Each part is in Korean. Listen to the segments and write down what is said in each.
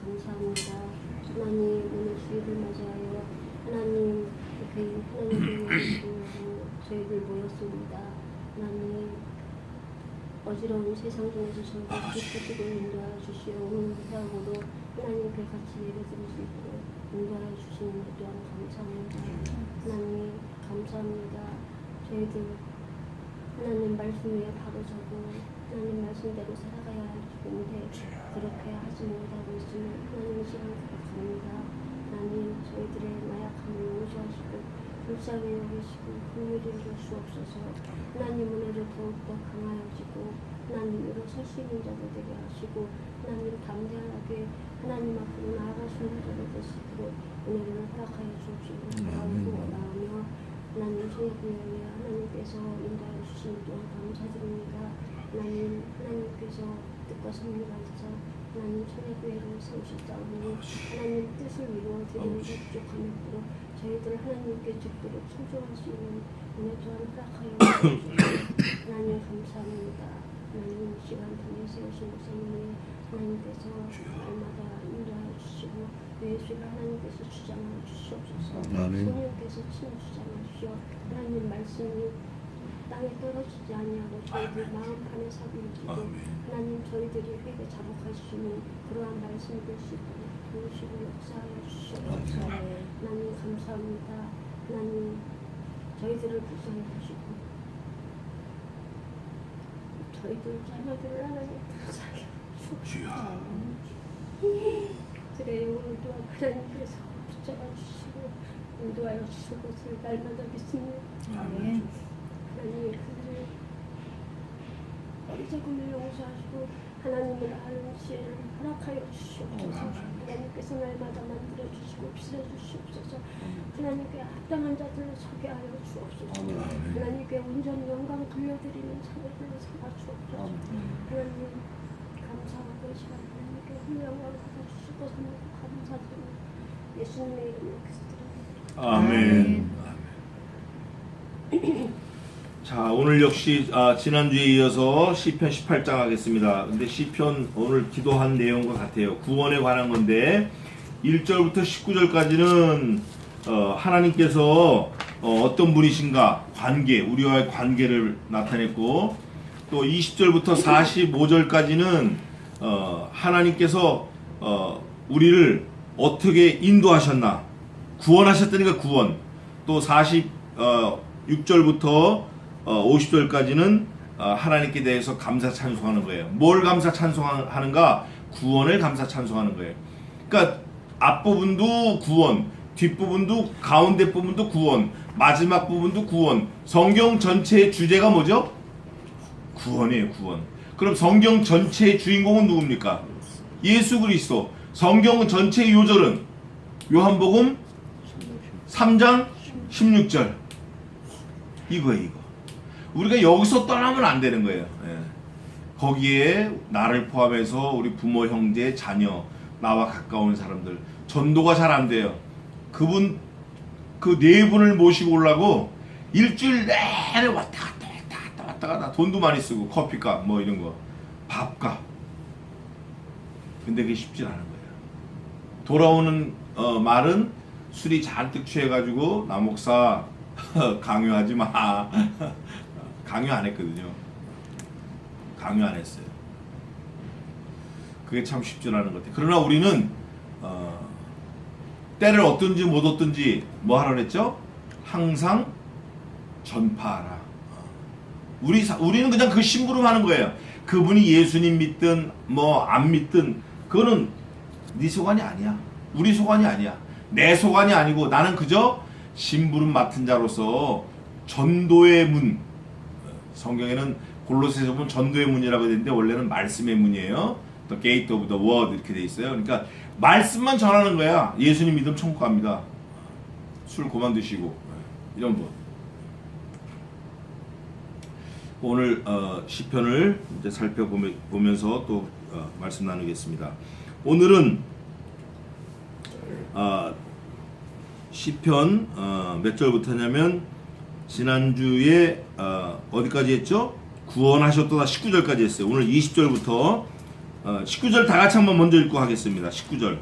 감사합니다. 하나님 오늘 주일을 맞이하여 하나님 하나님께 저희들 모였습니다. 하나님 어지러운 세상 중에서 저희가 기쁘시고 인도하여 주시어 오늘 무사하고도 하나님께 같이 예배드릴 수 있도록 인도하여 주시는 것 또한 감사합니다. 하나님 감사합니다. 저희들 하나님 말씀 위에 바로 서고 하나님 말씀대로 살아가야 할 주인데 그렇게 하지 못하고 있으면 하나님 시간 부탁합니다. 하나님 저희들의 나약함을 용서하시고 불쌍히 여기시고 긍휼히 주옵소서. 하나님 은혜를 더욱더 강하여지고 하나님 일어설 수 있는 자들 되게 하시고 하나님 담대하게 하나님 앞으로 나아갈 수 있는 자들 될 수 있도록 은혜를 허락하여 주옵시고 나오며 하나님 성령님의 하나님께서 인도하여 주시는 동안 감사드립니다. 하나님께서 뜻과 성령을 가지사 하나님 성령교회를 세우셨다오니 하나님 뜻을 이루어 드리는 데 부족함이 없도록 저희들 하나님께 죽도록 순종할 수 있는 은혜 또한 허락하여 주옵소서. 하나님 감사합니다. 하나님 시간 통해 세우신 목사님이 하나님께서 날마다 인도하여 주시고 예수를 하나님께서 주장하여 주시옵소서. 성령께서 친히 주장하시오. 하나님 말씀이 땅에 떨어지지 아니하고 저희들 마음 안에 사비우시고 하나님 저희들이 회개 자복할 수 있는 그러한 말씀이 될 수 있도록 도우시고 역사하여 주시옵소서. 하나님 감사합니다. 하나님 저희들을 불쌍히 하시고 저희들 자녀들을 하나님 불쌍히 하시옵소서. 그들의 영혼을 또한 하나님께서 붙잡아 주시고 인도하여 주실 것을 날마다 믿습니다. 하나님 그들의 어리석음을 용서하시고 하나님을 아는 지혜를 허락하여 주시옵소서. 하나님께서 날마다 만들어 주시고 빚어 주시옵소서. 하나님께 합당한 자들을 서게 하여 주옵소서. 하나님께 온전히 영광 돌려드리는 자녀들을 삼아 주옵소서. 하나님 감사하고 시간 하나님께 영광을 받아주실 것을 감사드립니다. 예수님의 이름으로 기도드립니다. 아멘. 자, 오늘 역시 지난주에 이어서 시편 18장 하겠습니다. 근데 시편 오늘 기도한 내용과 같아요. 구원에 관한 건데 1절부터 19절까지는 하나님께서 어떤 분이신가 관계, 우리와의 관계를 나타냈고 또 20절부터 45절까지는 하나님께서 우리를 어떻게 인도하셨나, 구원하셨다니까 구원. 또 46절부터 50절까지는 하나님께 대해서 감사 찬송하는 거예요. 뭘 감사 찬송하는가? 구원을 감사 찬송하는 거예요. 그러니까 앞부분도 구원, 뒷부분도, 가운데 부분도 구원, 마지막 부분도 구원. 성경 전체의 주제가 뭐죠? 구원이에요, 구원. 그럼 성경 전체의 주인공은 누굽니까? 예수 그리스도. 성경 전체의 요절은 요한복음 3장 16절. 이거예요, 이거. 우리가 여기서 떠나면 안 되는 거예요. 예. 거기에 나를 포함해서 우리 부모, 형제, 자녀, 나와 가까운 사람들 전도가 잘 안 돼요. 그분 그 네 분을 모시고 오려고 일주일 내내 왔다 갔다 돈도 많이 쓰고 커피값 뭐 이런 거 밥값. 근데 그게 쉽지 않은 거예요. 돌아오는 말은 술이 잔뜩 취해가지고 나 목사 강요하지 마. 강요 안 했거든요. 강요 안 했어요. 그게 참 쉽지 않은 것 같아요. 그러나 우리는 때를 얻든지 못 얻든지 뭐 하라 그랬죠? 항상 전파하라. 우리는 그냥 그 심부름하는 거예요. 그분이 예수님 믿든 뭐 안 믿든 그거는 네 소관이 아니야. 우리 소관이 아니야. 내 소관이 아니고 나는 그저 심부름 맡은 자로서 전도의 문. 성경에는 골로새서 보면 전도의 문이라고 되어 있는데 원래는 말씀의 문이에요. The gate of the word 이렇게 돼 있어요. 그러니까 말씀만 전하는 거야. 예수님 믿으면 천국 갑니다. 술 그만 드시고 이런 거. 오늘 시편을 이제 살펴보면서 또 말씀 나누겠습니다. 오늘은 시편 몇 절부터냐면 지난주에 어디까지 했죠? 구원하셨도다 19절까지 했어요. 오늘 20절부터 19절 다 같이 한번 먼저 읽고 하겠습니다. 19절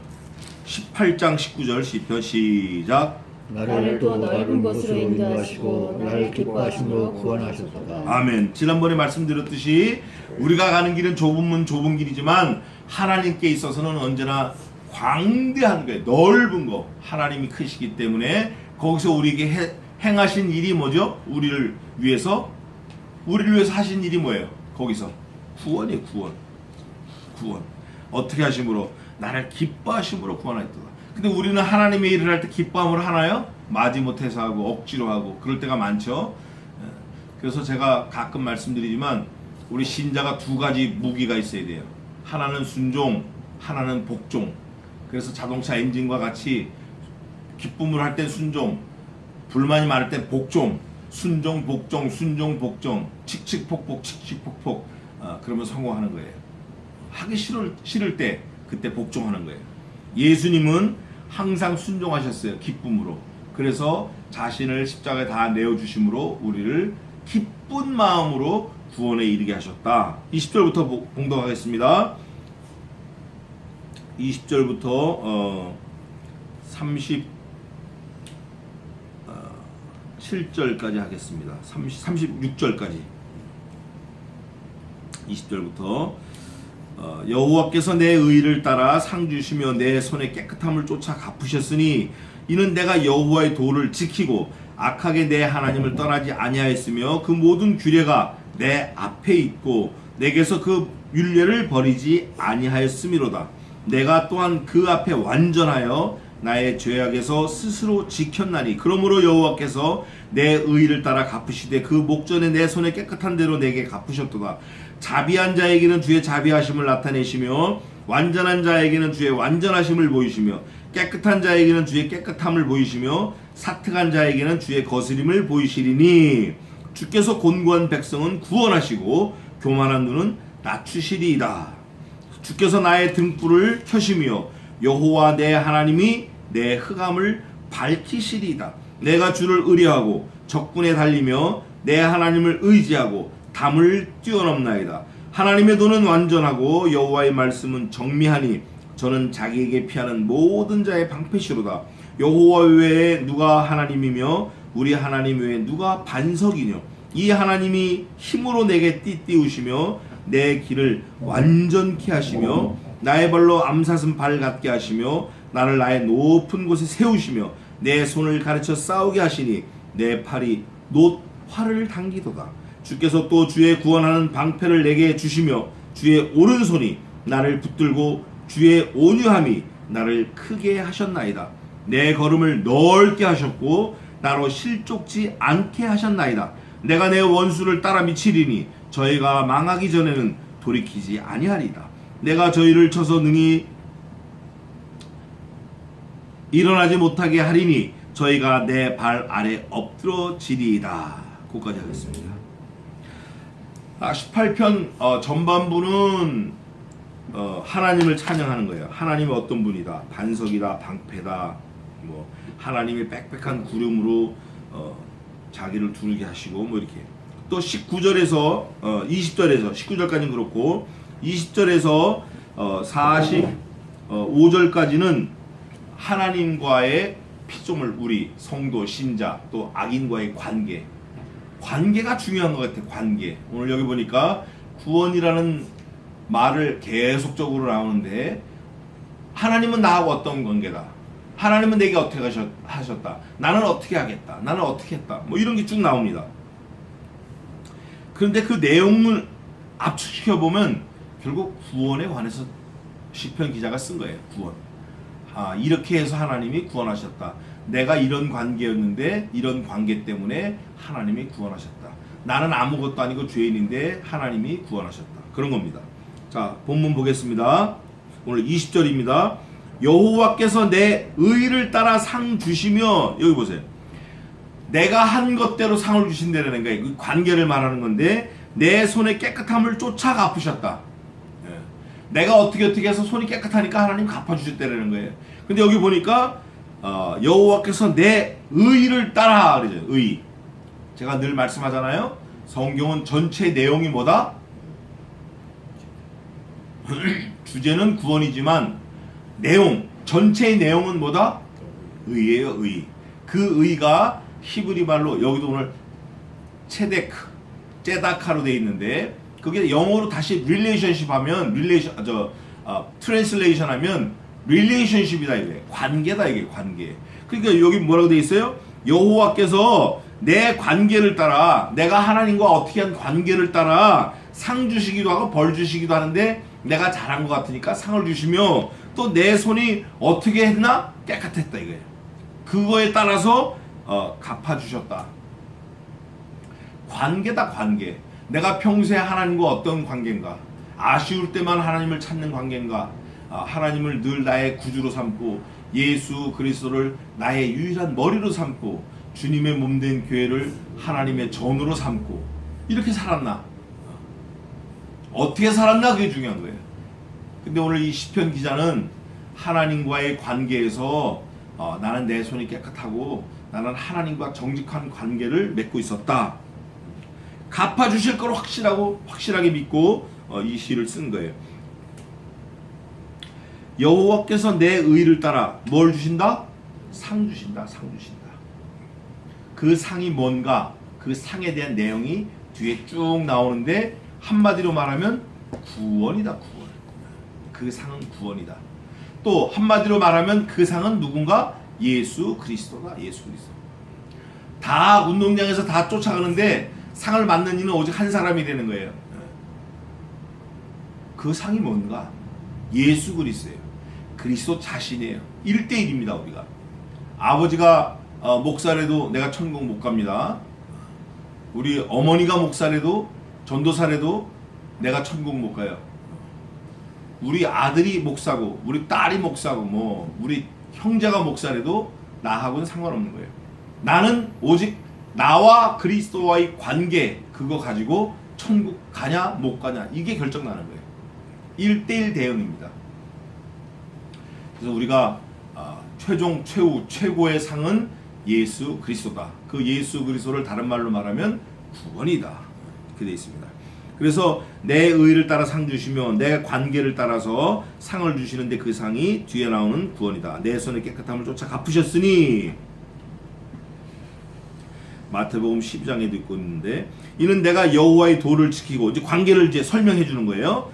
18장 19절 시편 시작. 나를 또 넓은 곳으로 인도하시고 나를 기뻐하심으로 구원하셨도다. 아멘. 지난번에 말씀드렸듯이 우리가 가는 길은 좁은 길이지만 하나님께 있어서는 언제나 광대한 거예요. 넓은 거. 하나님이 크시기 때문에 거기서 우리에게 행하신 일이 뭐죠? 우리를 위해서 하신 일이 뭐예요? 거기서 구원이에요. 구원. 어떻게 하심으로? 나를 기뻐하심으로 구원하였도다. 근데 우리는 하나님의 일을 할 때 기뻐함으로 하나요? 마지못해서 하고 억지로 하고 그럴 때가 많죠. 그래서 제가 가끔 말씀드리지만 우리 신자가 두 가지 무기가 있어야 돼요. 하나는 순종, 하나는 복종. 그래서 자동차 엔진과 같이 기쁨으로 할 땐 순종, 불만이 많을 땐 복종. 순종, 복종, 순종, 복종. 칙칙폭폭, 칙칙폭폭. 그러면 성공하는 거예요. 하기 싫을 때 그때 복종하는 거예요. 예수님은 항상 순종하셨어요. 기쁨으로. 그래서 자신을 십자가에 다 내어주심으로 우리를 기쁜 마음으로 구원에 이르게 하셨다. 20절부터 봉독하겠습니다. 20절부터 37절까지 하겠습니다. 36절까지. 20절부터 여호와께서 내 의를 따라 상 주시며 내 손에 깨끗함을 쫓아 갚으셨으니 이는 내가 여호와의 도를 지키고 악하게 내 하나님을 떠나지 아니하였으며 그 모든 규례가 내 앞에 있고 내게서 그 율례를 버리지 아니하였음이로다. 내가 또한 그 앞에 완전하여 나의 죄악에서 스스로 지켰나니 그러므로 여호와께서 내 의를 따라 갚으시되 그 목전에 내 손에 깨끗한 대로 내게 갚으셨도다. 자비한 자에게는 주의 자비하심을 나타내시며 완전한 자에게는 주의 완전하심을 보이시며 깨끗한 자에게는 주의 깨끗함을 보이시며 사특한 자에게는 주의 거스림을 보이시리니 주께서 곤고한 백성은 구원하시고 교만한 눈은 낮추시리이다. 주께서 나의 등불을 켜시며 여호와 내 하나님이 내 흑암을 밝히시리이다. 내가 주를 의뢰하고 적군에 달리며 내 하나님을 의지하고 담을 뛰어넘나이다. 하나님의 도는 완전하고 여호와의 말씀은 정미하니 저는 자기에게 피하는 모든 자의 방패시로다. 여호와 외에 누가 하나님이며 우리 하나님 외에 누가 반석이뇨. 이 하나님이 힘으로 내게 띠띠우시며 내 길을 완전케 하시며 나의 발로 암사슴 발 같게 하시며 나를 나의 높은 곳에 세우시며 내 손을 가르쳐 싸우게 하시니 내 팔이 놋 활을 당기도다. 주께서 또 주의 구원하는 방패를 내게 주시며 주의 오른손이 나를 붙들고 주의 온유함이 나를 크게 하셨나이다. 내 걸음을 넓게 하셨고 나로 실족지 않게 하셨나이다. 내가 내 원수를 따라 미치리니 저희가 망하기 전에는 돌이키지 아니하리다. 내가 저희를 쳐서 능히 일어나지 못하게 하리니 저희가 내 발 아래 엎드러지리이다. 거기까지 하겠습니다. 18편 전반부는 하나님을 찬양하는 거예요. 하나님이 어떤 분이다. 반석이다. 방패다. 뭐 하나님이 빽빽한 구름으로 자기를 두르게 하시고 뭐 이렇게. 또 19절에서 20절에서 19절까지는 그렇고 20절에서 45절까지는 하나님과의 피조물 우리 성도 신자 또 악인과의 관계가 중요한 것 같아요. 관계. 오늘 여기 보니까 구원이라는 말을 계속적으로 나오는데 하나님은 나하고 어떤 관계다. 하나님은 내게 어떻게 하셨다. 나는 어떻게 하겠다. 나는 어떻게 했다. 뭐 이런 게 쭉 나옵니다. 그런데 그 내용을 압축시켜 보면 결국 구원에 관해서 시편 기자가 쓴 거예요. 구원. 이렇게 해서 하나님이 구원하셨다. 내가 이런 관계였는데 이런 관계 때문에 하나님이 구원하셨다. 나는 아무것도 아니고 죄인인데 하나님이 구원하셨다. 그런 겁니다. 자, 본문 보겠습니다. 오늘 20절입니다. 여호와께서 내 의를 따라 상 주시며, 여기 보세요. 내가 한 것대로 상을 주신다는 거예요. 그 관계를 말하는 건데 내 손에 깨끗함을 쫓아 갚으셨다. 내가 어떻게 해서 손이 깨끗하니까 하나님 갚아주셨다는 거예요. 근데 여기 보니까 여호와께서 내 의를 따라 그러죠. 의. 제가 늘 말씀하잖아요. 성경은 전체 내용이 뭐다? 주제는 구원이지만 내용, 전체의 내용은 뭐다? 의예요, 의. 그 의가 히브리 말로 여기도 오늘 체데크, 제다카로 돼 있는데 그게 영어로 다시 릴레이션십 하면 트랜슬레이션 하면 릴레이션십이다 이게. 관계다 이게 관계. 그러니까 여기 뭐라고 돼 있어요? 여호와께서 내 관계를 따라 내가 하나님과 어떻게 한 관계를 따라 상 주시기도 하고 벌 주시기도 하는데 내가 잘한 것 같으니까 상을 주시며 또 내 손이 어떻게 했나? 깨끗했다 이거예요. 그거에 따라서 갚아주셨다. 관계다 관계. 내가 평소에 하나님과 어떤 관계인가? 아쉬울 때만 하나님을 찾는 관계인가? 하나님을 늘 나의 구주로 삼고 예수 그리스도를 나의 유일한 머리로 삼고 주님의 몸된 교회를 하나님의 전으로 삼고 이렇게 살았나? 어떻게 살았나? 그게 중요한 거예요. 근데 오늘 이 시편 기자는 하나님과의 관계에서 나는 내 손이 깨끗하고 나는 하나님과 정직한 관계를 맺고 있었다. 갚아주실 걸 확실하게 믿고 이 시를 쓴 거예요. 여호와께서 내 의를 따라 뭘 주신다? 상 주신다. 상 주신다. 그 상이 뭔가 그 상에 대한 내용이 뒤에 쭉 나오는데 한마디로 말하면 구원이다. 구원. 그 상은 구원이다. 또 한마디로 말하면 그 상은 누군가? 예수 그리스도다. 예수 그리스도. 다 운동장에서 다 쫓아가는데 상을 맡는 이는 오직 한 사람이 되는 거예요. 그 상이 뭔가? 예수 그리스도예요. 그리스도 자신이에요. 1대1입니다. 우리가. 아버지가 목사래도 내가 천국 못 갑니다. 우리 어머니가 목사래도 전도사래도 내가 천국 못 가요. 우리 아들이 목사고 우리 딸이 목사고 뭐 우리 형제가 목사래도 나하고는 상관없는 거예요. 나는 오직 나와 그리스도와의 관계 그거 가지고 천국 가냐 못 가냐 이게 결정나는 거예요. 1대1 대응입니다. 그래서 우리가 최고의 상은 예수 그리스도다. 그 예수 그리스도를 다른 말로 말하면 구원이다. 이렇게 되어 있습니다. 그래서 내 의를 따라 상 주시며 내 관계를 따라서 상을 주시는데 그 상이 뒤에 나오는 구원이다. 내 손의 깨끗함을 쫓아 갚으셨으니 마태복음 12장에도 있고 있는데 이는 내가 여호와의 도를 지키고 이제 관계를 이제 설명해 주는 거예요.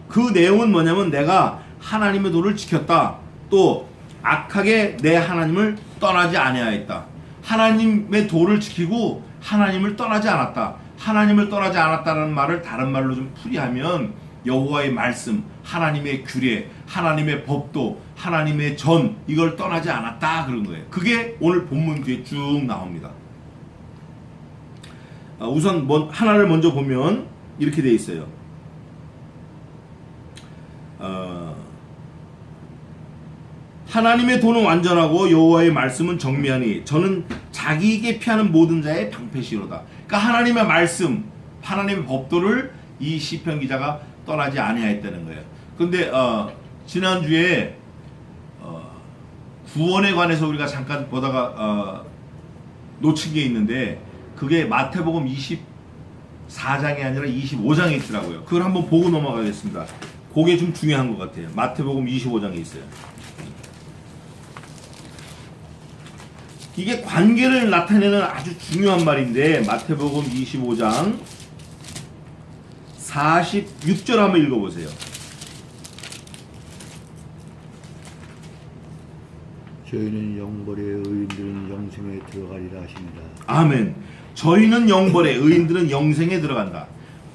그 내용은 뭐냐면 내가 하나님의 도를 지켰다. 또 악하게 내 하나님을 떠나지 아니하였다. 하나님의 도를 지키고 하나님을 떠나지 않았다. 하나님을 떠나지 않았다는 말을 다른 말로 좀 풀이하면 여호와의 말씀, 하나님의 규례, 하나님의 법도, 하나님의 전 이걸 떠나지 않았다 그런 거예요. 그게 오늘 본문 뒤에 쭉 나옵니다. 우선 하나를 먼저 보면 이렇게 돼 있어요. 하나님의 도는 완전하고 여호와의 말씀은 정미하니 저는 자기에게 피하는 모든 자의 방패시로다. 그러니까 하나님의 말씀, 하나님의 법도를 이 시편 기자가 떠나지 아니하였다는 거예요. 그런데 지난주에 구원에 관해서 우리가 잠깐 보다가 놓친 게 있는데 그게 마태복음 24장이 아니라 25장에 있더라고요. 그걸 한번 보고 넘어가겠습니다. 그게 좀 중요한 것 같아요. 마태복음 25장에 있어요. 이게 관계를 나타내는 아주 중요한 말인데 마태복음 25장 46절 한번 읽어보세요. 저희는 영벌에 의인들은 영생에 들어가리라 하십니다. 아멘. 저희는 영벌에 의인들은 영생에 들어간다.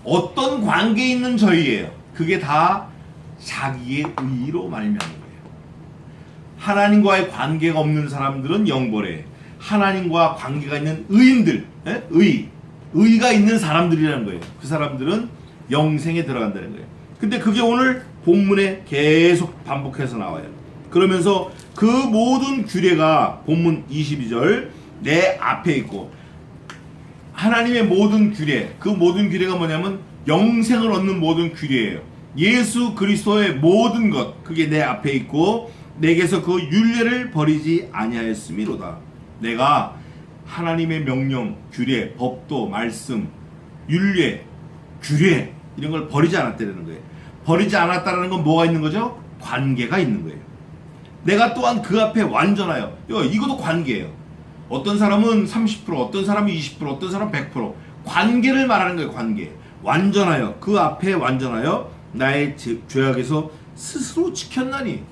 어떤 관계에 있는 저희예요. 그게 다 자기의 의로 말미암은 거예요. 하나님과의 관계가 없는 사람들은 영벌에, 하나님과 관계가 있는 의인들, 의가 있는 사람들이라는 거예요. 그 사람들은 영생에 들어간다는 거예요. 근데 그게 오늘 본문에 계속 반복해서 나와요. 그러면서 그 모든 규례가 본문 22절 내 앞에 있고 하나님의 모든 규례, 그 모든 규례가 뭐냐면 영생을 얻는 모든 규례예요. 예수 그리스도의 모든 것, 그게 내 앞에 있고 내게서 그 율례를 버리지 아니하였음이로다. 내가 하나님의 명령, 규례, 법도, 말씀, 율례, 규례 이런 걸 버리지 않았다는 거예요. 버리지 않았다라는 건 뭐가 있는 거죠? 관계가 있는 거예요. 내가 또한 그 앞에 완전하여. 이것도 관계예요. 어떤 사람은 30%, 어떤 사람은 20%, 어떤 사람은 100%. 관계를 말하는 거예요. 관계. 완전하여. 그 앞에 완전하여 나의 죄악에서 스스로 지켰나니.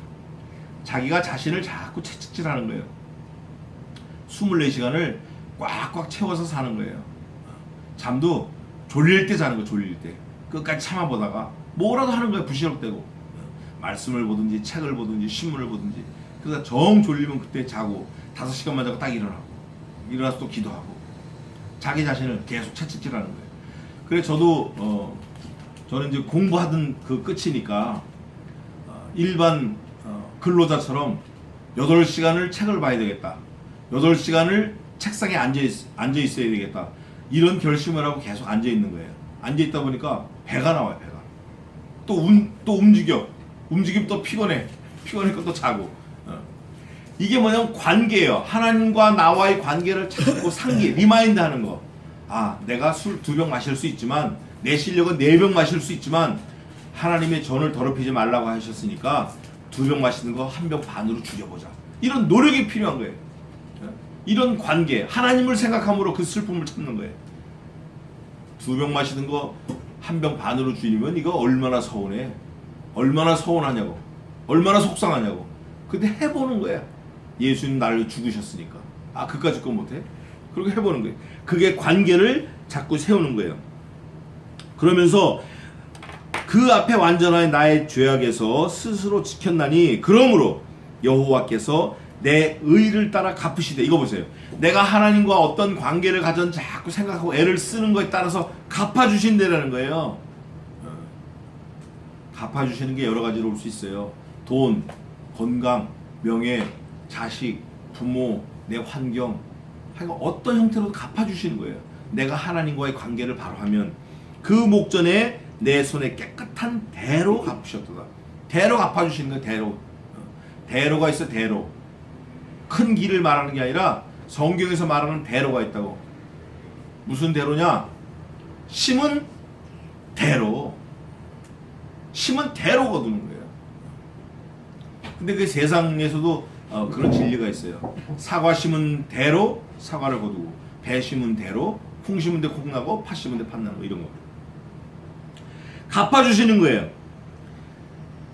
자기가 자신을 자꾸 채찍질하는 거예요. 24시간을 꽉꽉 채워서 사는 거예요. 잠도 졸릴 때 자는 거예요. 졸릴 때. 끝까지 참아보다가 뭐라도 하는 거예요. 부시럭대고. 말씀을 보든지 책을 보든지 신문을 보든지. 그러다 정 졸리면 그때 자고 5시간만 자고 딱 일어나고 일어나서 또 기도하고 자기 자신을 계속 채찍질하는 거예요. 그래서 저는 이제 공부하던 그 끝이니까 일반 근로자처럼 8시간을 책을 봐야 되겠다. 8시간을 책상에 앉아 있어야 되겠다. 이런 결심을 하고 계속 앉아 있는 거예요. 앉아 있다 보니까 배가 나와요. 배가. 또 움직여. 움직이면 또 피곤해. 피곤하니까 또 자고. 이게 뭐냐면 관계예요. 하나님과 나와의 관계를 자꾸 상기, 리마인드 하는 거. 아, 내가 술 2병 마실 수 있지만 내 실력은 4병 마실 수 있지만 하나님의 전을 더럽히지 말라고 하셨으니까 2병 마시는 거 1병 반으로 줄여보자. 이런 노력이 필요한 거예요. 이런 관계, 하나님을 생각함으로 그 슬픔을 참는 거예요. 2병 마시는 거 1병 반으로 줄이면 이거 얼마나 서운해. 얼마나 서운하냐고. 얼마나 속상하냐고. 근데 해보는 거야. 예수님 나를 죽으셨으니까. 아, 그까짓 거 못해? 그렇게 해보는 거예요. 그게 관계를 자꾸 세우는 거예요. 그러면서 그 앞에 완전한 나의 죄악에서 스스로 지켰나니 그러므로 여호와께서 내 의를 따라 갚으시되. 이거 보세요. 내가 하나님과 어떤 관계를 가졌는지 자꾸 생각하고 애를 쓰는 거에 따라서 갚아주신다라는 거예요. 갚아주시는 게 여러 가지로 올 수 있어요. 돈, 건강, 명예, 자식, 부모, 내 환경, 하여간 어떤 형태로도 갚아주시는 거예요. 내가 하나님과의 관계를 바로 하면 그 목전에 내 손에 깨끗한 대로 갚으셨도다. 대로 갚아주시는 거예요. 대로. 대로가 있어. 대로. 큰 길을 말하는 게 아니라 성경에서 말하는 대로가 있다고. 무슨 대로냐? 심은 대로. 심은 대로 거두는 거예요. 근데 그 세상에서도 그런 진리가 있어요. 사과 심은 대로 사과를 거두고, 배 심은 대로 콩 심은 데 콩 나고, 팥 심은 데 팥 나고, 이런 거. 갚아주시는 거예요.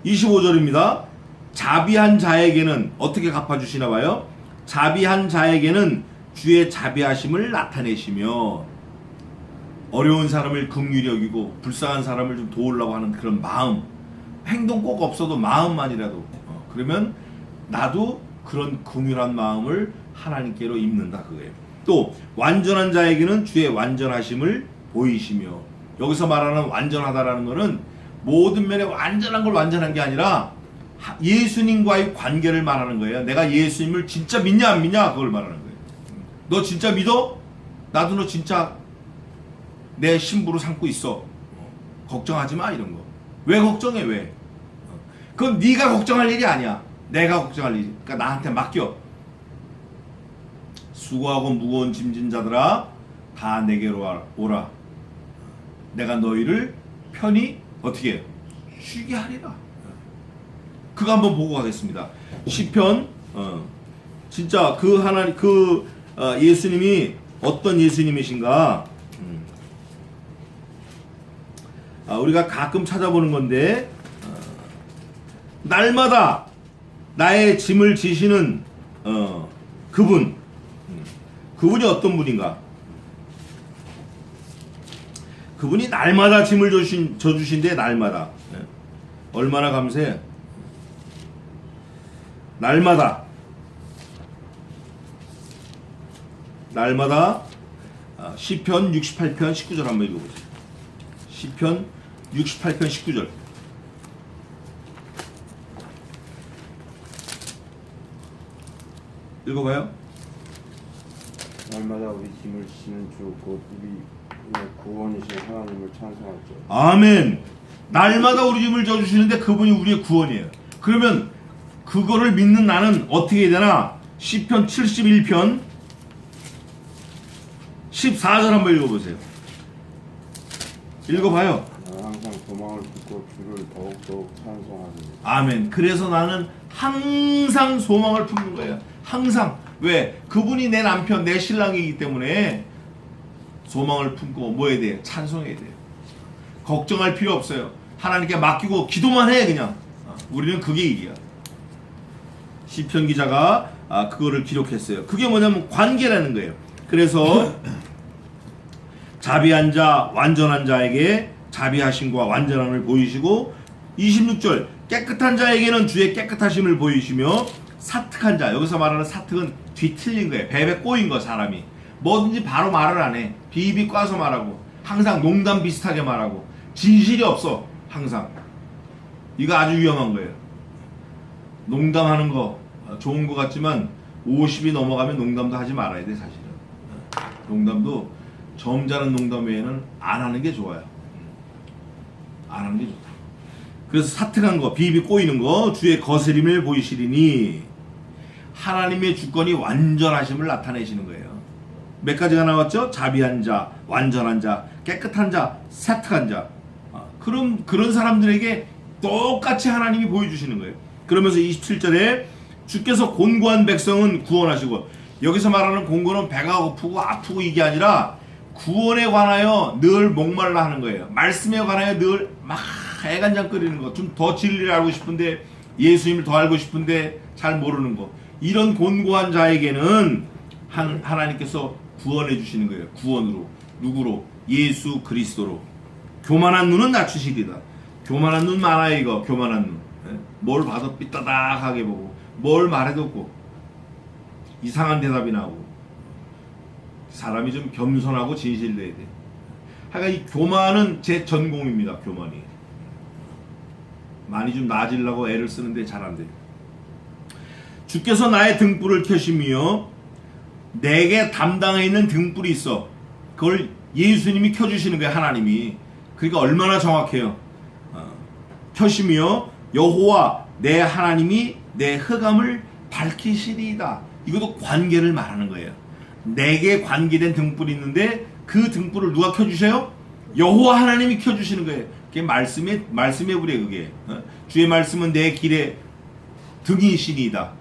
25절입니다. 자비한 자에게는 어떻게 갚아주시나 봐요? 자비한 자에게는 주의 자비하심을 나타내시며, 어려운 사람을 긍휼히 여기고 불쌍한 사람을 좀 도우려고 하는 그런 마음, 행동 꼭 없어도 마음만이라도 그러면 나도 그런 긍휼한 마음을 하나님께로 입는다 그거예요. 또 완전한 자에게는 주의 완전하심을 보이시며. 여기서 말하는 완전하다라는 것은 모든 면에 완전한 걸 완전한 게 아니라 예수님과의 관계를 말하는 거예요. 내가 예수님을 진짜 믿냐 안 믿냐 그걸 말하는 거예요. 너 진짜 믿어? 나도 너 진짜 내 신부로 삼고 있어. 걱정하지 마 이런 거. 왜 걱정해 왜? 그건 네가 걱정할 일이 아니야. 내가 걱정할 일이. 그러니까 나한테 맡겨. 수고하고 무거운 짐진 자들아 다 내게로 오라. 내가 너희를 편히 어떻게 해요? 쉬게 하리라. 그거 한번 보고 가겠습니다. 시편 진짜 그 하나님 예수님이 어떤 예수님이신가? 우리가 가끔 찾아보는 건데 날마다 나의 짐을 지시는 그분이 어떤 분인가? 그분이 날마다 짐을 져주신데 날마다 얼마나 감사해. 날마다 시편 68편 19절 한번 읽어보세요. 시편 68편 19절. 읽어봐요. 날마다 우리 짐을 지시는 주 곧 우리의 구원이신 하나님을 찬송하죠. 아멘. 날마다 우리 짐을 져주시는데 그분이 우리의 구원이에요. 그러면 그거를 믿는 나는 어떻게 해야 되나? 시편 71편 14절 한번 읽어보세요. 읽어봐요. 항상 소망을 품고 주를 더욱더욱 찬송하리니. 아멘. 그래서 나는 항상 소망을 품는 거예요. 항상. 왜? 그분이 내 남편, 내 신랑이기 때문에 소망을 품고 뭐 해야 돼요? 찬송해야 돼요. 걱정할 필요 없어요. 하나님께 맡기고 기도만 해 그냥. 우리는 그게 일이야. 시편 기자가 그거를 기록했어요. 그게 뭐냐면 관계라는 거예요. 그래서 자비한 자, 완전한 자에게 자비하심과 완전함을 보이시고 26절 깨끗한 자에게는 주의 깨끗하심을 보이시며 사특한 자, 여기서 말하는 사특은 뒤틀린 거예요. 베베 꼬인 거 사람이. 뭐든지 바로 말을 안 해. 비비 꽈서 말하고 항상 농담 비슷하게 말하고 진실이 없어. 항상. 이거 아주 위험한 거예요. 농담하는 거 좋은 거 같지만 50이 넘어가면 농담도 하지 말아야 돼 사실은. 농담도 점잖은 농담 외에는 안 하는 게 좋아요. 안 하는 게 좋다. 그래서 사특한 거, 비비 꼬이는 거, 주의 거스림을 보이시리니 하나님의 주권이 완전하심을 나타내시는 거예요. 몇 가지가 나왔죠? 자비한 자, 완전한 자, 깨끗한 자, 사특한 자. 그런 사람들에게 똑같이 하나님이 보여주시는 거예요. 그러면서 27절에 주께서 곤고한 백성은 구원하시고, 여기서 말하는 곤고는 배가 고프고 아프고 이게 아니라 구원에 관하여 늘 목말라 하는 거예요. 말씀에 관하여 늘 막 애간장거리는 거. 좀 더 진리를 알고 싶은데, 예수님을 더 알고 싶은데 잘 모르는 거. 이런 곤고한 자에게는 하나님께서 구원해 주시는 거예요. 구원으로. 누구로? 예수 그리스도로. 교만한 눈은 낮추시리다. 교만한 눈 많아요 이거. 교만한 눈. 뭘 봐도 삐따닥하게 보고 뭘 말해도 없고 이상한 대답이 나오고. 사람이 좀 겸손하고 진실돼야 돼. 하여간 이 교만은 제 전공입니다. 교만이. 많이 좀 나아지려고 애를 쓰는데 잘 안 돼요. 주께서 나의 등불을 켜시며, 내게 담당해 있는 등불이 있어. 그걸 예수님이 켜주시는 거예요. 하나님이. 그러니까 얼마나 정확해요. 켜시며 여호와 내 하나님이 내 흑암을 밝히시리이다. 이것도 관계를 말하는 거예요. 내게 관계된 등불이 있는데 그 등불을 누가 켜주셔요? 여호와 하나님이 켜주시는 거예요. 그게 말씀의 불이에요. 그게. 주의 말씀은 내 길에 등이시니이다.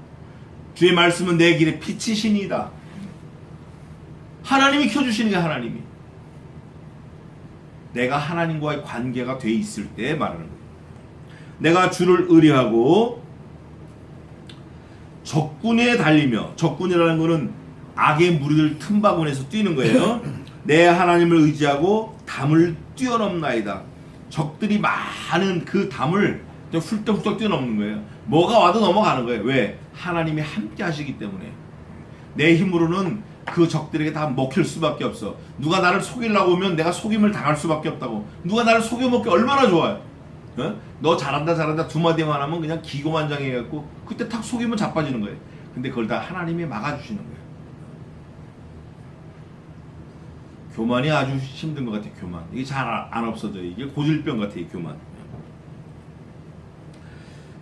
주의 말씀은 내 길에 빛이시니이다. 하나님이 켜주시는 게 하나님이. 내가 하나님과의 관계가 돼 있을 때 말하는 거예요. 내가 주를 의뢰하고 적군에 달리며, 적군이라는 거는 악의 무리를 틈바구니에서 뛰는 거예요. 내 하나님을 의지하고 담을 뛰어넘나이다. 적들이 많은 그 담을 훌떡훌떡 뛰어넘는 거예요. 뭐가 와도 넘어가는 거예요. 왜? 하나님이 함께 하시기 때문에. 내 힘으로는 그 적들에게 다 먹힐 수밖에 없어. 누가 나를 속이려고 오면 내가 속임을 당할 수밖에 없다고. 누가 나를 속여먹기 얼마나 좋아요. 너 잘한다 두 마디만 하면 그냥 기고만장해갖고 그때 탁 속이면 자빠지는 거예요. 근데 그걸 다 하나님이 막아주시는 거예요. 교만이 아주 힘든 것 같아요. 교만. 이게 잘 안 없어져요. 이게 고질병 같아요. 교만.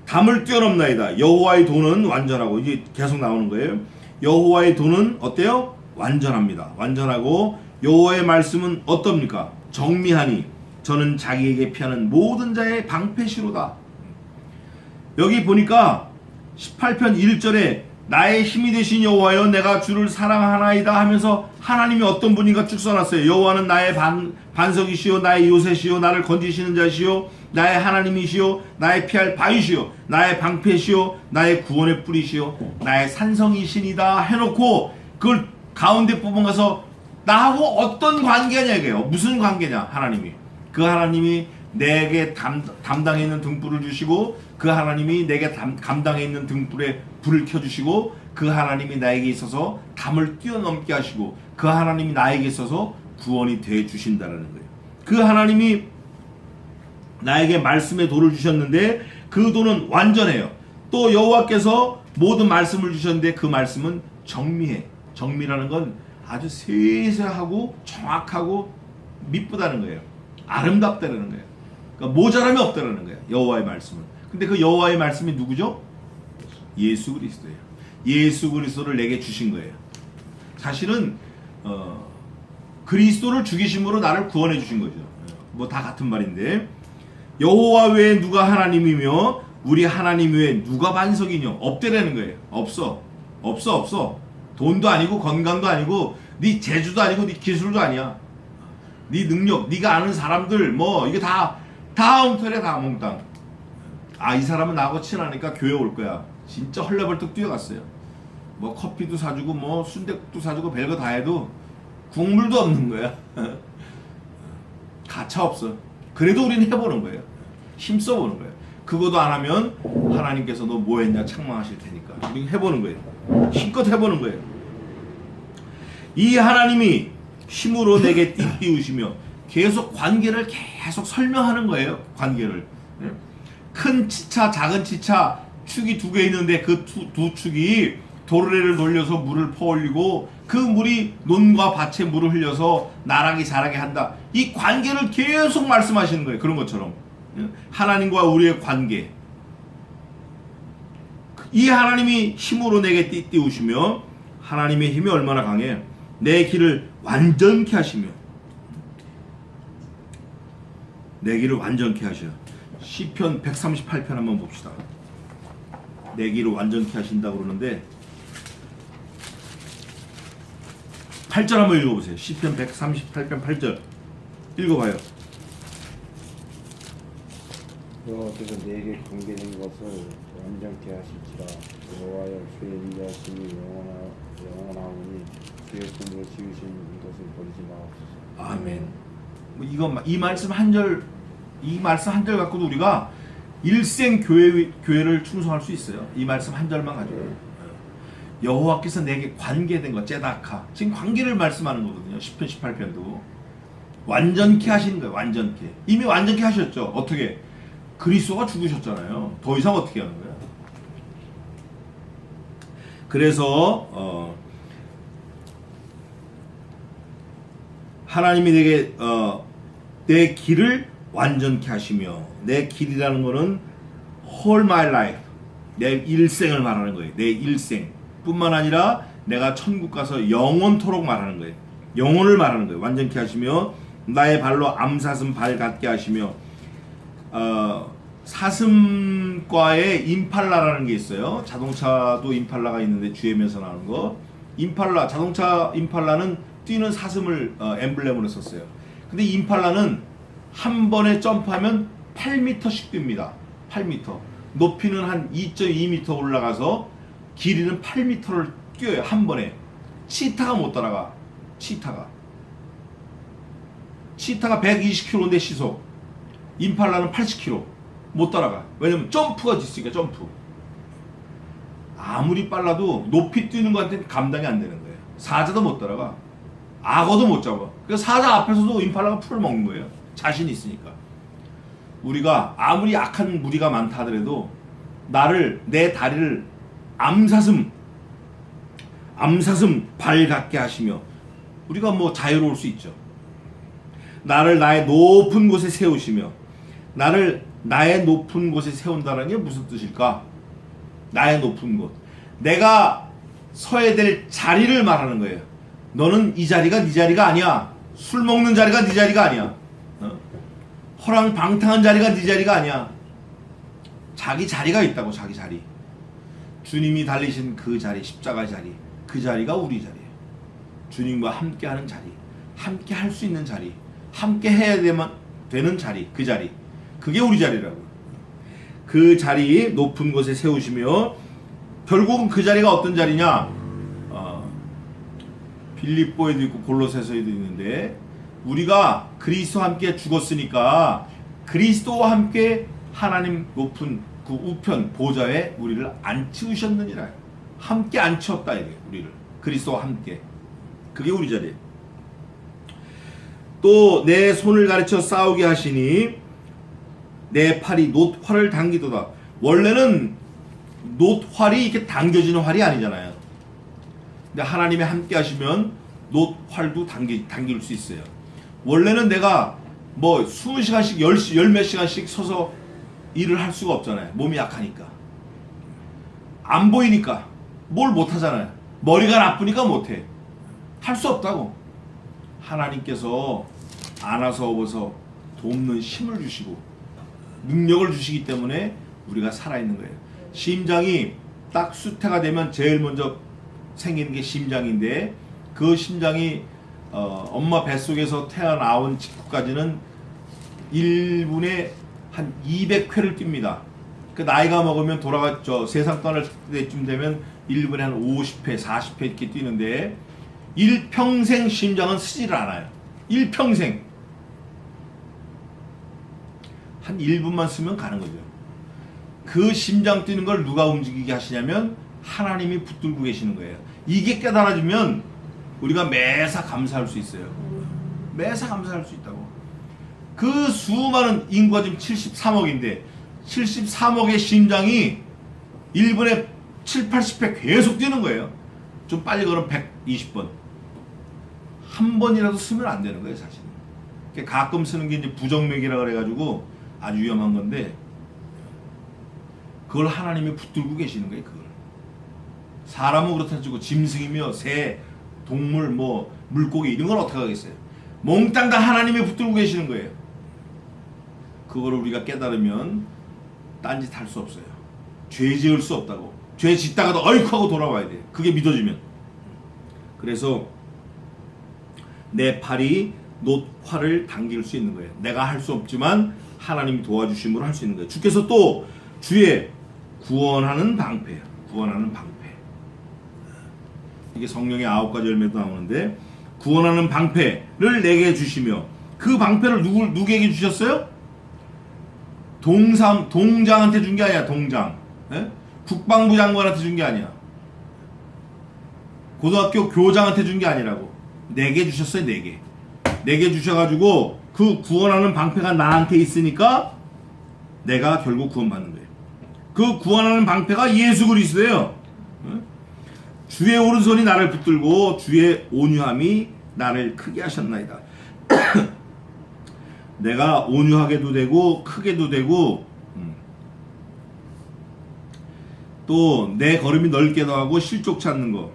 담을 뛰어넘나이다. 여호와의 도는 완전하고. 이게 계속 나오는 거예요. 여호와의 도는 어때요? 완전합니다. 완전하고 여호와의 말씀은 어떻습니까? 정미하니 저는 자기에게 피하는 모든 자의 방패시로다. 여기 보니까 18편 1절에 나의 힘이 되신 여호와여 내가 주를 사랑하나이다 하면서 하나님이 어떤 분인가 쭉 써놨어요. 여호와는 나의 반석이시요 나의 요새시요 나를 건지시는 자시요 나의 하나님이시요 나의 피할 바위시요 나의 방패시요 나의 구원의 뿌리시요 나의 산성이시니다 해놓고 그걸 가운데 부분 가서 나하고 어떤 관계냐 이게요. 무슨 관계냐. 하나님이. 그 하나님이 내게 담당해 있는 등불을 주시고 그 하나님이 내게 감당해 있는 등불에 불을 켜주시고 그 하나님이 나에게 있어서 담을 뛰어넘게 하시고 그 하나님이 나에게 있어서 구원이 돼 주신다라는 거예요. 그 하나님이 나에게 말씀의 도를 주셨는데 그 도는 완전해요. 또 여호와께서 모든 말씀을 주셨는데 그 말씀은 정미해. 정미라는 건 아주 세세하고 정확하고 미쁘다는 거예요. 아름답다라는 거예요. 그러니까 모자람이 없다라는 거예요. 여호와의 말씀은. 근데 그 여호와의 말씀이 누구죠? 예수 그리스도예요. 예수 그리스도를 내게 주신 거예요. 사실은 그리스도를 죽이심으로 나를 구원해 주신 거죠. 뭐 다 같은 말인데 여호와 외에 누가 하나님이며 우리 하나님 외에 누가 반석이냐? 없대라는 거예요. 없어. 돈도 아니고 건강도 아니고 네 재주도 아니고 네 기술도 아니야. 네 능력, 네가 아는 사람들 뭐 이게 다 엉터리야, 다 몽땅. 이 사람은 나하고 친하니까 교회 올 거야. 진짜 헐레벌떡 뛰어갔어요. 뭐 커피도 사주고 뭐 순댓국도 사주고 별거 다 해도 국물도 없는 거야. 가차 없어. 그래도 우리는 해보는 거예요. 힘써보는 거예요. 그것도 안 하면 하나님께서 너 뭐 했냐 책망하실 테니까 우리는 해보는 거예요. 힘껏 해보는 거예요. 이 하나님이 힘으로 내게 띠띠우시며 계속 관계를 계속 설명하는 거예요. 관계를. 큰 치차, 작은 치차, 축이 2개 있는데 그 두 축이 도르래를 돌려서 물을 퍼올리고 그 물이 논과 밭에 물을 흘려서 나라기 자라게 한다. 이 관계를 계속 말씀하시는 거예요. 그런 것처럼 하나님과 우리의 관계. 이 하나님이 힘으로 내게 띠띠우시며 하나님의 힘이 얼마나 강해. 내 길을 완전케 하시며 내 길을 완전케 하셔. 시편 138편 한번 봅시다. 내 길을 완전케 하신다고 그러는데 8절 한번 읽어보세요. 시편 138편 8절 읽어봐요. 여호와께서 내게 관계된 것을 완전케 하실지라. 여호와여 주의 인자하심이 영원하오니 주의 손으로 지으신 이것을 버리지 마옵소서. 아멘. 이 말씀 한 절 갖고도 우리가 일생 교회를 충성할 수 있어요. 이 말씀 한 절만 가지고. 여호와께서 내게 관계된 것, 제다카. 지금 관계를 말씀하는 거거든요. 10편 18편도 완전케 하시는 거예요. 완전케. 이미 완전케 하셨죠. 어떻게? 그리스도가 죽으셨잖아요. 더 이상 어떻게 하는 거야? 그래서 하나님이 내게 내 길을 완전케 하시며, 내 길이라는 거는 whole my life, 내 일생을 말하는 거예요. 내 일생 뿐만 아니라 내가 천국 가서 영원토록 말하는 거예요. 영혼을 말하는 거예요. 완전케 하시며 나의 발로 암사슴 발 같게 하시며. 사슴과의 임팔라라는 게 있어요. 자동차도 임팔라가 있는데 GM에서 나오는 거. 임팔라, 자동차 임팔라는 뛰는 사슴을 엠블렘으로 썼어요. 근데 임팔라는 한 번에 점프하면 8m씩 뜁니다. 8m. 높이는 한 2.2m 올라가서 길이는 8m를 뛰어요. 한 번에. 치타가 못 따라가. 치타가 120km인데 시속. 임팔라는 80km. 못 따라가. 왜냐면 점프가 있으니까 점프. 아무리 빨라도 높이 뛰는 것한테는 감당이 안 되는 거예요. 사자도 못 따라가. 악어도 못 잡아. 그래서 사자 앞에서도 임팔라가 풀을 먹는 거예요. 자신이 있으니까. 우리가 아무리 악한 무리가 많다 하더라도 내 다리를 암사슴 발 같게 하시며, 우리가 뭐 자유로울 수 있죠. 나를 나의 높은 곳에 세우시며. 나를 나의 높은 곳에 세운다는 게 무슨 뜻일까? 나의 높은 곳. 내가 서야 될 자리를 말하는 거예요. 너는 이 자리가 네 자리가 아니야. 술 먹는 자리가 네 자리가 아니야. 허랑방탕한 자리가 네 자리가 아니야. 자기 자리가 있다고. 자기 자리. 주님이 달리신 그 자리, 십자가 자리, 그 자리가 우리 자리예요. 주님과 함께하는 자리, 함께 할 수 있는 자리, 함께 해야 되는 자리, 그 자리. 그게 우리 자리라고. 그 자리 높은 곳에 세우시며, 결국은 그 자리가 어떤 자리냐? 빌립보에도 있고 골로새서에도 있는데, 우리가 그리스도와 함께 죽었으니까 그리스도와 함께 하나님 높은 그 우편 보좌에 우리를 앉히우셨느니라. 함께 앉혔다 이게 우리를. 그리스도와 함께. 그게 우리 자리예요. 또 내 손을 가르쳐 싸우게 하시니 내 팔이 놋활을 당기도다. 원래는 놋활이 이렇게 당겨지는 활이 아니잖아요. 근데 하나님이 함께 하시면 놋활도 당길 수 있어요. 원래는 내가 뭐 20시간씩 열 몇 시간씩 서서 일을 할 수가 없잖아요. 몸이 약하니까. 안 보이니까 뭘 못하잖아요. 머리가 나쁘니까 못해. 할 수 없다고. 하나님께서 안아서 업어서 돕는 힘을 주시고 능력을 주시기 때문에 우리가 살아있는 거예요. 심장이 딱 수태가 되면 제일 먼저 생기는 게 심장인데 그 심장이 엄마 뱃속에서 태어나온 직후까지는 1분에 한 200회를 뜁니다. 그 나이가 먹으면 세상 떠날 때쯤 되면 1분에 한 50회, 40회 이렇게 뛰는데 일평생 심장은 쓰지를 않아요. 일평생. 한 1분만 쓰면 가는 거죠. 그 심장 뛰는 걸 누가 움직이게 하시냐면 하나님이 붙들고 계시는 거예요. 이게 깨달아지면 우리가 매사 감사할 수 있어요. 매사 감사할 수 있다고. 그 수많은 인구가 지금 73억인데 73억의 심장이 1분에 7, 80회 계속 뛰는 거예요. 좀 빨리 걸으면 120번. 한 번이라도 쓰면 안 되는 거예요, 사실은. 가끔 쓰는 게 이제 부정맥이라 그래가지고 아주 위험한 건데 그걸 하나님이 붙들고 계시는 거예요, 그걸. 사람은 그렇다 치고 짐승이며 새, 동물, 물고기 이런 건 어떻게 하겠어요? 몽땅 다 하나님이 붙들고 계시는 거예요. 그거를 우리가 깨달으면 딴짓 할 수 없어요. 죄 지을 수 없다고. 죄 짓다가도 어이쿠 하고 돌아와야 돼요. 그게 믿어지면. 그래서 내 팔이 노화를 당길 수 있는 거예요. 내가 할 수 없지만 하나님이 도와주심으로 할 수 있는 거예요. 주께서 또 주의 구원하는 방패, 구원하는 방패. 이게 성령의 9가지 열매도 나오는데 구원하는 방패를 내게 주시며 그 방패를 누구에게 주셨어요? 동장한테 준 게 아니야. 동장. 예? 국방부 장관한테 준 게 아니야. 고등학교 교장한테 준 게 아니라고. 내게 주셨어요. 내게 주셔가지고 그 구원하는 방패가 나한테 있으니까 내가 결국 구원받는 거예요. 그 구원하는 방패가 예수 그리스도예요. 주의 오른손이 나를 붙들고 주의 온유함이 나를 크게 하셨나이다. 내가 온유하게도 되고 크게도 되고 또 내 걸음이 넓게도 하고 실족치 않는 거.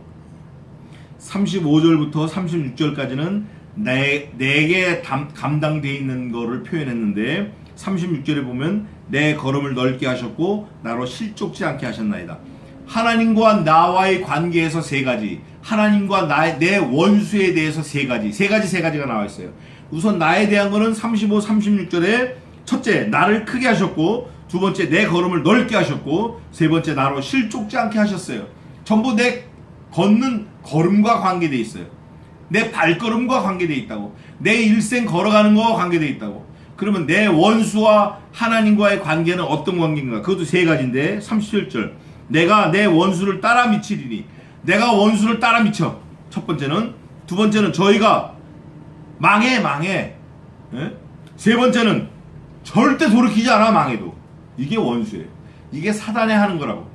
35절부터 36절까지는 내게 감당되어 있는 거를 표현했는데 36절에 보면 내 걸음을 넓게 하셨고 나로 실족지 않게 하셨나이다. 하나님과 나와의 관계에서 3가지, 하나님과 내 원수에 대해서 3가지가 나와 있어요. 우선 나에 대한 거는 35, 36절에 첫째 나를 크게 하셨고, 두 번째 내 걸음을 넓게 하셨고, 세 번째 나로 실족지 않게 하셨어요. 전부 내 걷는 걸음과 관계되어 있어요. 내 발걸음과 관계되어 있다고. 내 일생 걸어가는 거와 관계되어 있다고. 그러면 내 원수와 하나님과의 관계는 어떤 관계인가? 그것도 3가지인데 37절 내가 내 원수를 따라 미치리니. 내가 원수를 따라 미쳐. 첫 번째는. 두 번째는 저희가 망해. 예? 세 번째는 절대 돌이키지 않아. 망해도. 이게 원수예요. 이게 사단이 하는 거라고.